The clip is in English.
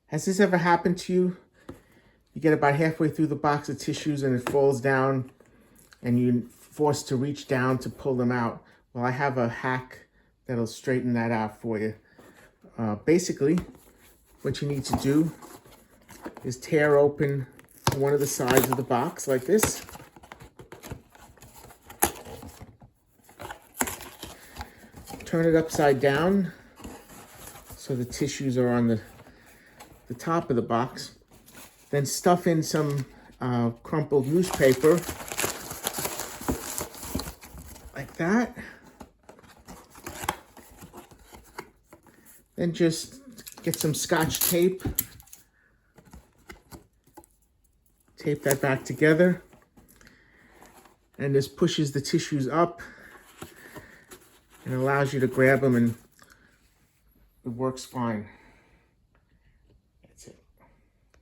Has this ever happened to you? You get about halfway through the box of tissues and it falls down and you're forced to reach down to pull them out. Well, I have a hack that'll straighten that out for you. Basically, what you need to do is tear open one of the sides of the box like this. Turn it upside down so the tissues are on the top of the box. Then stuff in some crumpled newspaper like that. Then just get some Scotch tape. Tape that back together. And this pushes the tissues up and allows you to grab them, and it works fine.